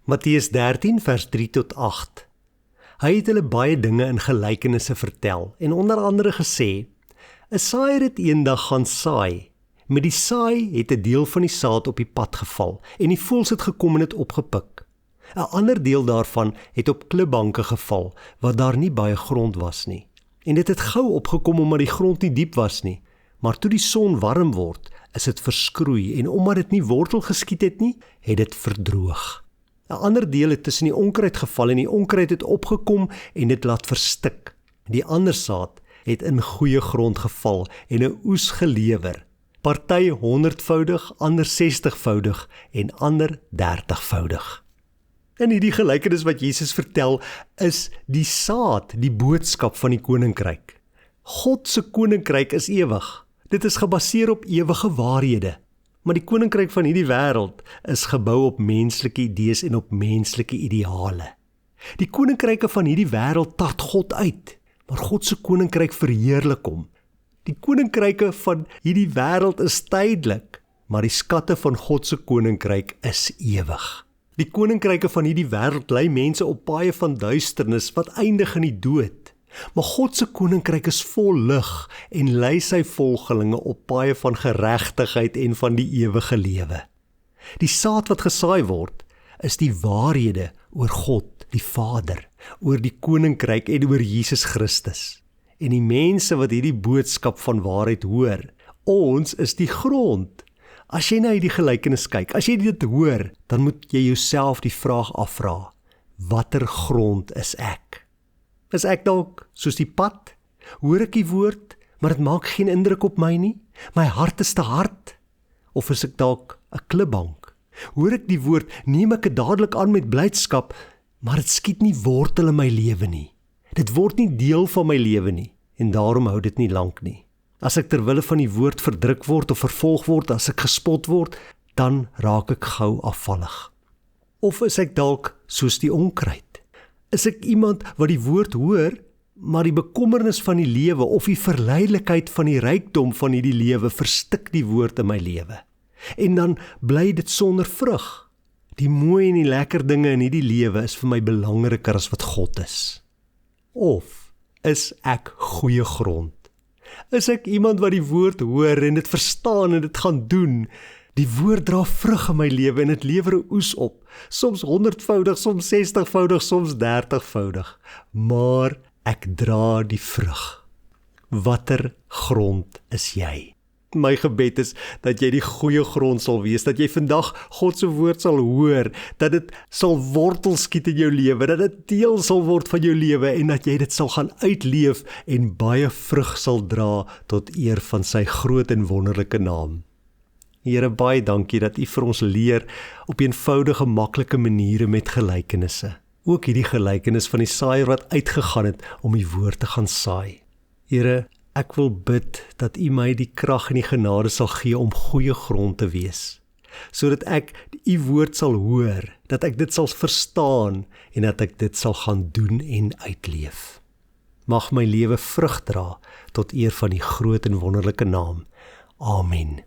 Matteus 13 vers 3 tot 8. Hy het hulle baie dinge in gelykenisse vertel en onder andere gesê, 'n saaier het eendag gaan saai. Met die saai het 'n deel van die saad op die pad geval en die voëls het gekom en het opgepik. 'n Ander deel daarvan het op klipbanke geval, waar daar nie baie grond was nie. En dit het gou opgekom omdat die grond nie diep was nie. Maar toe die son warm word, is dit verskroei en omdat dit nie wortel geskiet het nie, het dit verdroog. 'n Ander deel het tussen die onkruid geval en die onkruid het opgekom en dit laat verstik. Die ander saad het in goeie grond geval en 'n oes gelewer. Party 100voudig, ander 60voudig en ander 30voudig. In hierdie gelykenis wat Jesus vertel, is die saad die boodskap van die koninkryk. God se koninkryk is ewig. Dit is gebaseer op ewige waarhede. Maar die koninkryk van hierdie wêreld is gebou op menslike idees en op menslike ideale. Die koninkryke van hierdie wêreld tart God uit, maar God se koninkryk verheerlik hom. Die koninkryke van hierdie wêreld is tydelik, maar die skatte van God se koninkryk is ewig. Die koninkryke van hierdie wêreld lei mense op paaie van duisternis wat eindig in die dood. Maar God se koninkryk is vol lig en lei sy volgelinge op paaie van geregtigheid en van die ewige lewe. Die saad wat gesaai word, is die waarhede oor God, die Vader, oor die koninkryk en oor Jesus Christus. En die mense wat hierdie boodskap van waarheid hoor, ons is die grond. As jy na hierdie gelykenis kyk, as jy dit hoor, dan moet jy jouself die vraag afvra, watter grond is ek? Is ek dalk soos die pad? Hoor ek die woord, maar dit maak geen indruk op my nie? My hart is te hard? Of is ek dalk 'n klipbank? Hoor ek die woord, neem ek dit dadelik aan met blydskap, maar dit skiet nie wortel in my lewe nie. Dit word nie deel van my lewe nie, en daarom hou dit nie lank nie. As ek ter wille van die woord verdruk word of vervolg word, as ek gespot word, dan raak ek gou afvallig. Of is ek dalk soos die onkruid? Is ek iemand wat die woord hoor, maar die bekommernis van die lewe of die verleidelikheid van die rykdom van hierdie lewe verstik die woord in my lewe. En dan bly dit sonder vrug. Die mooi en die lekker dinge in hierdie lewe is vir my belangriker as wat God is. Of is ek goeie grond? Is ek iemand wat die woord hoor en dit verstaan en dit gaan doen? Die woord dra vrug in my lewe en dit lewer 'n oes op, soms 100voudig, soms 60voudig, soms 30voudig, maar ek dra die vrug. Watter grond is jy? My gebed is dat jy die goeie grond sal wees, dat jy vandag God se woord sal hoor, dat dit sal wortel skiet in jou lewe, dat dit deel sal word van jou lewe en dat jy dit sal gaan uitleef en baie vrug sal dra tot eer van sy groot en wonderlike naam. Here, baie dankie dat U vir ons leer op eenvoudige, maklike maniere met gelykenisse. Ook hierdie gelykenis van die saaier wat uitgegaan het om die woord te gaan saai. Here, ek wil bid dat U my die krag en die genade sal gee om goeie grond te wees, sodat ek U woord sal hoor, dat ek dit sal verstaan en dat ek dit sal gaan doen en uitleef. Mag my lewe vrug dra tot eer van die groot en wonderlike naam. Amen.